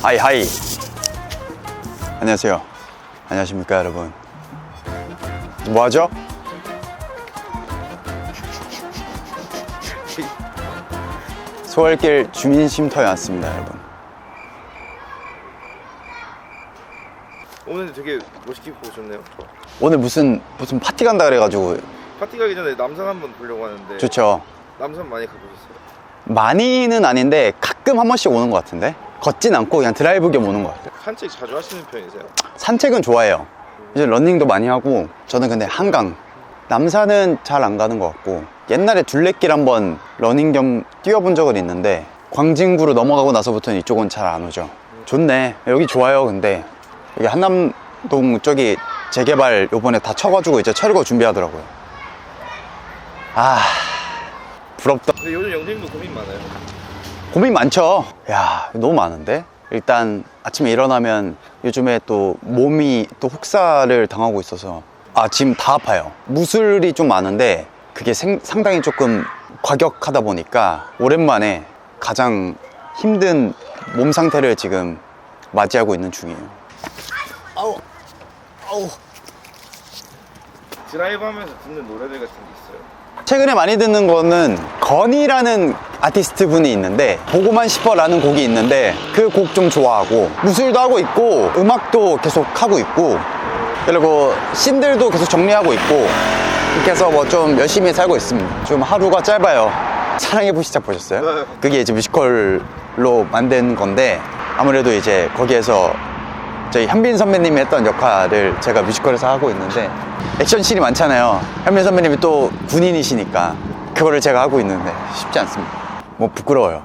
하이 하이. 안녕하세요. 안녕하십니까 여러분. 뭐하죠? 소월길 주민쉼터에 왔습니다 여러분. 오늘 되게 멋있게 입고 오셨네요. 오늘 무슨 파티 간다 그래가지고. 파티 가기 전에 남산 한번 보려고 하는데. 좋죠. 남산 많이 가보셨어요? 많이는 아닌데 가끔 한 번씩 오는 것 같은데, 걷진 않고 그냥 드라이브 겸 오는 것 같아요. 산책 자주 하시는 편이세요? 산책은 좋아해요. 이제 러닝도 많이 하고. 저는 근데 한강, 남산은 잘 안 가는 것 같고, 옛날에 둘레길 한번 러닝 겸 뛰어본 적은 있는데 광진구로 넘어가고 나서부터는 이쪽은 잘 안 오죠. 좋네, 여기 좋아요. 근데 여기 한남동 쪽이 재개발 요번에 다 쳐가지고 이제 철거 준비하더라고요. 아, 부럽다. 근데 요즘 영진도 고민 많아요. 고민 많죠. 야, 너무 많은데. 일단 아침에 일어나면 요즘에 또 몸이 또 혹사를 당하고 있어서, 지금 다 아파요. 무술이 좀 많은데 그게 상당히 조금 과격하다 보니까 오랜만에 가장 힘든 몸 상태를 지금 맞이하고 있는 중이에요. 아우. 드라이브 하면서 듣는 노래들 같은 게 있어요? 최근에 많이 듣는 거는 건이라는 아티스트 분이 있는데, 보고만 싶어라는 곡이 있는데 그 곡 좀 좋아하고, 무술도 하고 있고 음악도 계속 하고 있고, 그리고 씬들도 계속 정리하고 있고, 이렇게 해서 뭐 좀 열심히 살고 있습니다. 좀 하루가 짧아요. 사랑의 불시착 보셨어요? 네. 그게 이제 뮤지컬로 만든 건데, 아무래도 이제 거기에서 저희 현빈 선배님이 했던 역할을 제가 뮤지컬에서 하고 있는데, 액션씬이 많잖아요. 현빈 선배님이 또 군인이시니까 그거를 제가 하고 있는데 쉽지 않습니다. 뭐 부끄러워요.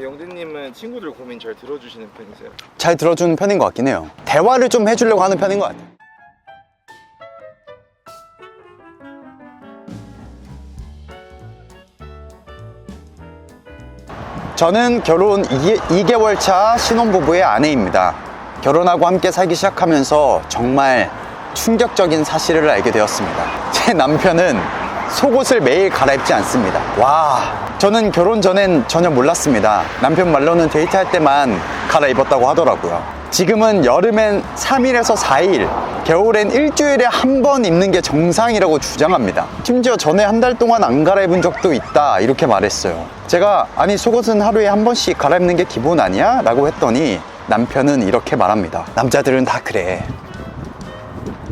영진님은 친구들 고민 잘 들어주시는 편이세요? 잘 들어주는 편인 것 같긴 해요. 대화를 좀 해주려고 하는 편인 것 같아요. 저는 결혼 2개월 차 신혼부부의 아내입니다. 결혼하고 함께 살기 시작하면서 정말 충격적인 사실을 알게 되었습니다. 제 남편은 속옷을 매일 갈아입지 않습니다. 와, 저는 결혼 전엔 전혀 몰랐습니다. 남편 말로는 데이트할 때만 갈아입었다고 하더라고요. 지금은 여름엔 3일에서 4일, 겨울엔 일주일에 한 번 입는 게 정상이라고 주장합니다. 심지어 전에 한 달 동안 안 갈아입은 적도 있다, 이렇게 말했어요. 제가 아니 속옷은 하루에 한 번씩 갈아입는 게 기본 아니야? 라고 했더니 남편은 이렇게 말합니다. 남자들은 다 그래.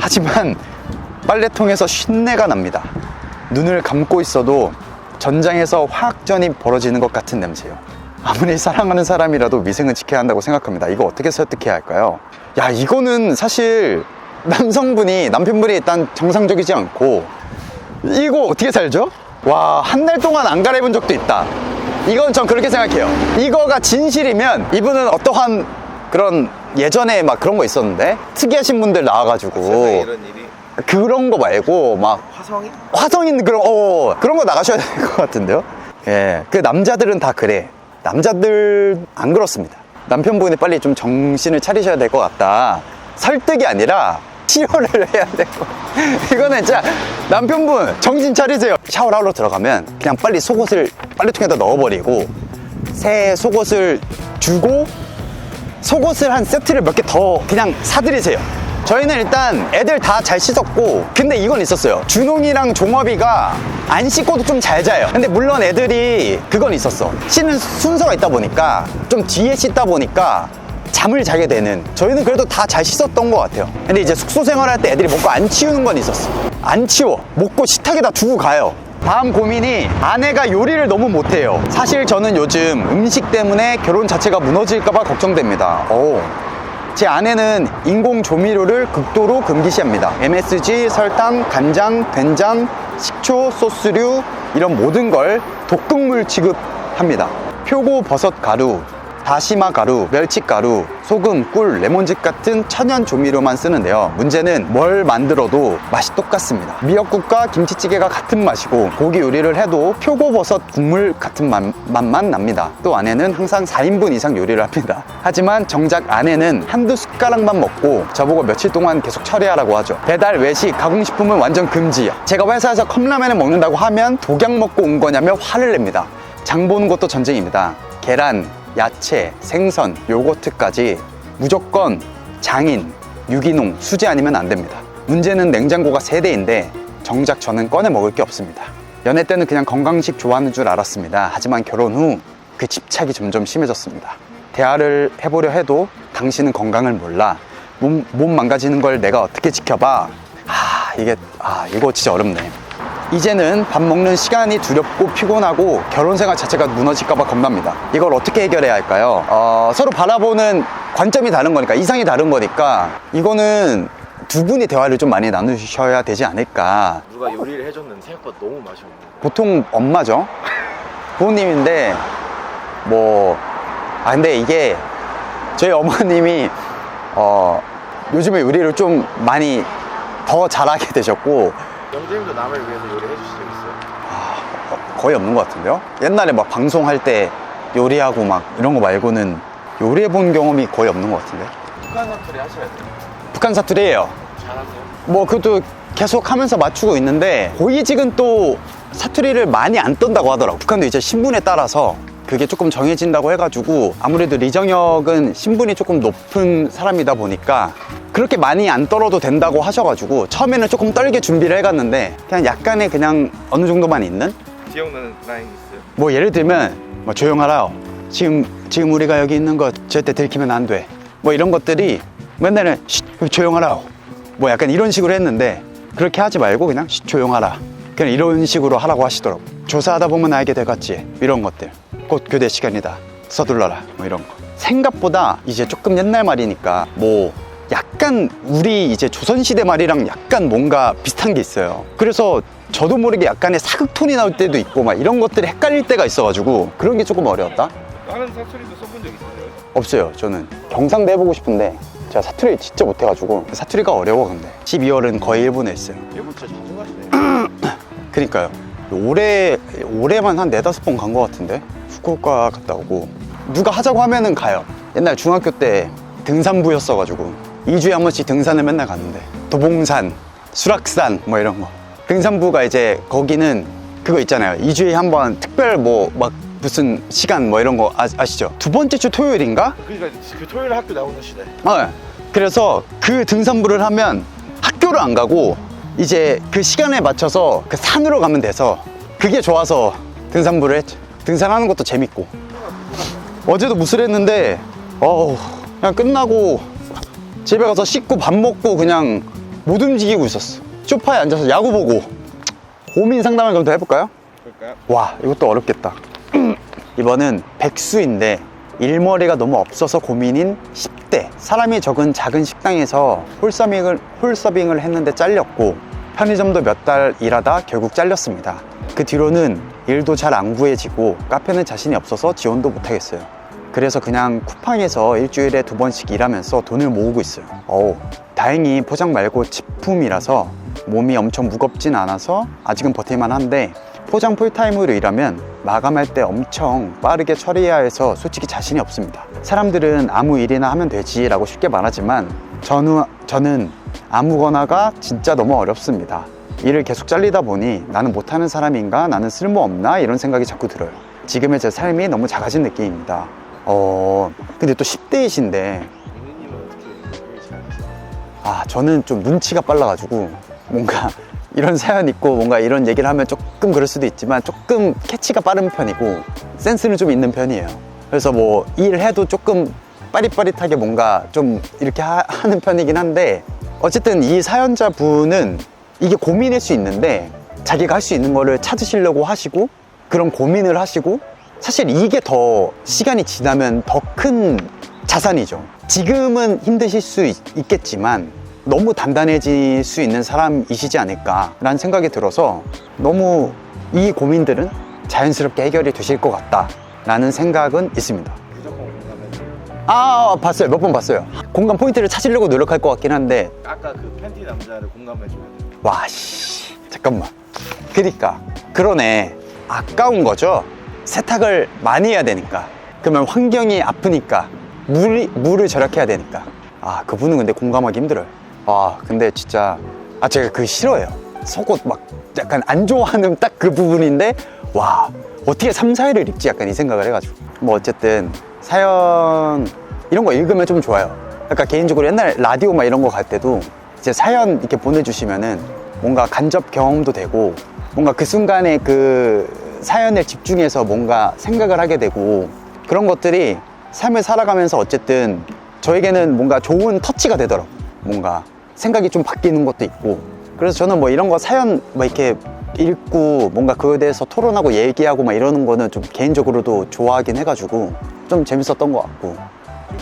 하지만 빨래통에서 쉰내가 납니다. 눈을 감고 있어도 전장에서 화학전이 벌어지는 것 같은 냄새요. 아무리 사랑하는 사람이라도 위생은 지켜야 한다고 생각합니다. 이거 어떻게 설득해야 할까요? 야, 이거는 사실 남편분이 일단 정상적이지 않고, 이거 어떻게 살죠? 와, 한 달 동안 안 갈아입은 적도 있다. 이건 전 그렇게 생각해요. 이거가 진실이면 이분은 어떠한 그런, 예전에 막 그런 거 있었는데 특이하신 분들 나와가지고 세상에 이런 일이. 그런 거 말고 막 화성인 그런 거 나가셔야 될 것 같은데요. 예, 그 남자들은 다 그래. 남자들 안 그렇습니다. 남편분이 빨리 좀 정신을 차리셔야 될 것 같다. 설득이 아니라 치료를 해야 될 것 같아요. 이거는 진짜 남편분 정신 차리세요. 샤워를 하러 들어가면 그냥 빨리 속옷을 빨래통에다 넣어버리고 새 속옷을 주고, 속옷을 한 세트를 몇 개 더 그냥 사드리세요. 저희는 일단 애들 다 잘 씻었고, 근데 이건 있었어요. 준홍이랑 종업이가 안 씻고도 좀 잘 자요. 근데 물론 애들이 그건 있었어. 씻는 순서가 있다 보니까 좀 뒤에 씻다 보니까 잠을 자게 되는. 저희는 그래도 다 잘 씻었던 것 같아요. 근데 이제 숙소 생활할 때 애들이 먹고 안 치우는 건 있었어. 안 치워. 먹고 식탁에다 두고 가요. 다음 고민이, 아내가 요리를 너무 못해요. 사실 저는 요즘 음식 때문에 결혼 자체가 무너질까봐 걱정됩니다. 제 아내는 인공 조미료를 극도로 금기시합니다. MSG, 설탕, 간장, 된장, 식초, 소스류, 이런 모든 걸 독극물 취급합니다. 표고버섯 가루, 다시마 가루, 멸치 가루, 소금, 꿀, 레몬즙 같은 천연 조미료만 쓰는데요. 문제는 뭘 만들어도 맛이 똑같습니다. 미역국과 김치찌개가 같은 맛이고, 고기 요리를 해도 표고버섯 국물 같은 맛만 납니다. 또 아내는 항상 4인분 이상 요리를 합니다. 하지만 정작 아내는 한두 숟가락만 먹고 저보고 며칠 동안 계속 처리하라고 하죠. 배달, 외식, 가공식품은 완전 금지. 제가 회사에서 컵라면을 먹는다고 하면 독약 먹고 온 거냐며 화를 냅니다. 장 보는 것도 전쟁입니다. 계란, 야채, 생선, 요거트까지 무조건 장인, 유기농, 수제 아니면 안 됩니다. 문제는 냉장고가 3대인데 정작 저는 꺼내 먹을 게 없습니다. 연애 때는 그냥 건강식 좋아하는 줄 알았습니다. 하지만 결혼 후 그 집착이 점점 심해졌습니다. 대화를 해보려 해도 당신은 건강을 몰라. 몸 망가지는 걸 내가 어떻게 지켜봐. 이거 진짜 어렵네. 이제는 밥 먹는 시간이 두렵고 피곤하고 결혼 생활 자체가 무너질까봐 겁납니다. 이걸 어떻게 해결해야 할까요? 서로 바라보는 관점이 다른 거니까, 이상이 다른 거니까 이거는 두 분이 대화를 좀 많이 나누셔야 되지 않을까. 누가 요리를 해줬는데 생각보다 너무 맛이 없는 거예요. 보통 엄마죠. 부모님인데 근데 이게 저희 어머님이 요즘에 요리를 좀 많이 더 잘하게 되셨고, 영재님도 남을 위해서 요리해 주신 적 있어요? 거의 없는 것 같은데요? 옛날에 막 방송할 때 요리하고 막 이런 거 말고는 요리해 본 경험이 거의 없는 것 같은데. 북한 사투리 하셔야 돼요. 북한 사투리예요. 잘하세요? 그것도 계속 하면서 맞추고 있는데, 고위직은 또 사투리를 많이 안 떤다고 하더라고. 북한도 이제 신분에 따라서 그게 조금 정해진다고 해가지고, 아무래도 리정혁은 신분이 조금 높은 사람이다 보니까 그렇게 많이 안 떨어도 된다고 하셔가지고 처음에는 조금 떨게 준비를 해갔는데, 그냥 약간의 그냥 어느 정도만 있는? 기억나는 라인 있어요? 예를 들면 조용하라, 지금 우리가 여기 있는 거 절대 들키면 안 돼, 이런 것들이 맨날은 조용하라, 약간 이런 식으로 했는데, 그렇게 하지 말고 그냥 조용하라, 그냥 이런 식으로 하라고 하시더라고. 조사하다 보면 알게 되겠지, 이런 것들. 곧 교대 시간이다, 서둘러라, 이런 거. 생각보다 이제 조금 옛날 말이니까 약간 우리 이제 조선시대 말이랑 약간 뭔가 비슷한 게 있어요. 그래서 저도 모르게 약간의 사극톤이 나올 때도 있고 이런 것들이 헷갈릴 때가 있어가지고 그런 게 조금 어려웠다. 다른 사투리도 써본 적 있어요? 없어요. 저는 경상도 해보고 싶은데 제가 사투리 진짜 못해가지고. 사투리가 어려워. 근데 12월은 거의 일본에 있어요. 일본 진짜 자주 가시네요. 그러니까요. 올해만 한 4-5번 간 것 같은데. 후쿠오카 갔다 오고, 누가 하자고 하면은 가요. 옛날 중학교 때 등산부였어가지고 2주에 한 번씩 등산을 맨날 갔는데, 도봉산, 수락산 이런 거. 등산부가 이제 거기는 그거 있잖아요. 2주에 한 번 특별 무슨 시간 이런 거 아시죠? 두 번째 주 토요일인가? 그러니까 그 토요일 학교 나오는 시대. 그래서 그 등산부를 하면 학교를 안 가고 이제 그 시간에 맞춰서 그 산으로 가면 돼서 그게 좋아서 등산부를 했죠. 등산하는 것도 재밌고. 어제도 무술했는데 그냥 끝나고 집에 가서 씻고 밥 먹고 그냥 못 움직이고 있었어. 소파에 앉아서 야구 보고. 고민 상담을 그럼 더 해볼까요? 그럴까요? 와, 이것도 어렵겠다. 이번은 백수인데 일머리가 너무 없어서 고민인 10대. 사람이 적은 작은 식당에서 홀서빙을 했는데 잘렸고, 편의점도 몇 달 일하다 결국 잘렸습니다. 그 뒤로는 일도 잘 안 구해지고 카페는 자신이 없어서 지원도 못하겠어요. 그래서 그냥 쿠팡에서 일주일에 2번씩 일하면서 돈을 모으고 있어요. 다행히 포장 말고 직품이라서 몸이 엄청 무겁진 않아서 아직은 버틸만 한데, 포장 풀타임으로 일하면 마감할 때 엄청 빠르게 처리해야 해서 솔직히 자신이 없습니다. 사람들은 아무 일이나 하면 되지 라고 쉽게 말하지만 저는 아무거나가 진짜 너무 어렵습니다. 일을 계속 잘리다 보니 나는 못하는 사람인가, 나는 쓸모없나, 이런 생각이 자꾸 들어요. 지금의 제 삶이 너무 작아진 느낌입니다. 근데 또 10대이신데. 민우님은 어떻게 일 잘하세요? 저는 좀 눈치가 빨라가지고 뭔가 이런 사연 있고 뭔가 이런 얘기를 하면 조금 그럴 수도 있지만 조금 캐치가 빠른 편이고 센스는 좀 있는 편이에요. 그래서 일해도 조금 빠릿빠릿하게 뭔가 좀 이렇게 하는 편이긴 한데, 어쨌든 이 사연자분은 이게 고민일 수 있는데 자기가 할 수 있는 거를 찾으시려고 하시고, 그런 고민을 하시고, 사실 이게 더 시간이 지나면 더 큰 자산이죠. 지금은 힘드실 수 있겠지만 너무 단단해질 수 있는 사람이시지 않을까 라는 생각이 들어서, 너무 이 고민들은 자연스럽게 해결이 되실 것 같다 라는 생각은 있습니다. 무조건 공감해. 봤어요. 몇 번 봤어요. 공감 포인트를 찾으려고 노력할 것 같긴 한데, 아까 그 팬티 남자를 공감해줘야 돼요. 잠깐만. 그러네. 아까운 거죠. 세탁을 많이 해야 되니까. 그러면 환경이 아프니까 물을 절약해야 되니까. 그분은 근데 공감하기 힘들어요. 근데 진짜 제가 그거 싫어해요. 속옷 약간 안 좋아하는 딱 그 부분인데, 어떻게 3, 4일을 입지, 약간 이 생각을 해가지고. 어쨌든 사연 이런 거 읽으면 좀 좋아요. 그러니까 개인적으로 옛날 라디오 막 이런 거 갈 때도 이제 사연 이렇게 보내주시면은 뭔가 간접 경험도 되고 뭔가 그 순간에 그 사연에 집중해서 뭔가 생각을 하게 되고 그런 것들이 삶을 살아가면서 어쨌든 저에게는 뭔가 좋은 터치가 되더라고요. 뭔가 생각이 좀 바뀌는 것도 있고 그래서 저는 뭐 이런 거 사연 뭐 이렇게 읽고 뭔가 그거에 대해서 토론하고 얘기하고 막 이러는 거는 좀 개인적으로도 좋아하긴 해가지고 좀 재밌었던 것 같고.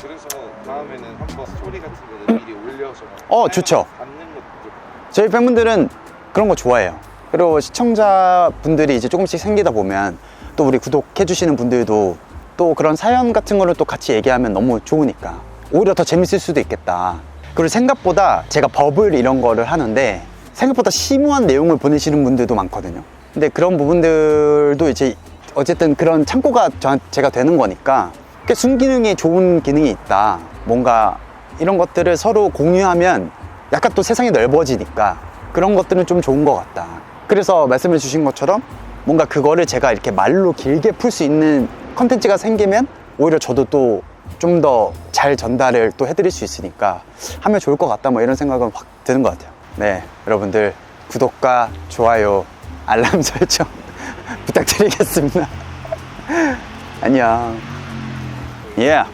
그래서 다음에는 한번 스토리 같은 거를 미리 올려서 좋죠. 받는 것도 저희 팬분들은 그런 거 좋아해요. 그리고 시청자분들이 이제 조금씩 생기다 보면 또 우리 구독해주시는 분들도 또 그런 사연 같은 거를 또 같이 얘기하면 너무 좋으니까 오히려 더 재밌을 수도 있겠다. 그리고 생각보다 제가 버블 이런 거를 하는데 생각보다 심오한 내용을 보내시는 분들도 많거든요. 근데 그런 부분들도 이제 어쨌든 그런 창고가 제가 되는 거니까 꽤 순기능이 좋은 기능이 있다. 뭔가 이런 것들을 서로 공유하면 약간 또 세상이 넓어지니까 그런 것들은 좀 좋은 것 같다. 그래서 말씀해 주신 것처럼 뭔가 그거를 제가 이렇게 말로 길게 풀 수 있는 컨텐츠가 생기면 오히려 저도 또 좀 더 잘 전달을 또 해드릴 수 있으니까 하면 좋을 것 같다 뭐 이런 생각은 확 드는 것 같아요. 네, 여러분들 구독과 좋아요, 알람 설정 부탁드리겠습니다. 안녕. Yeah.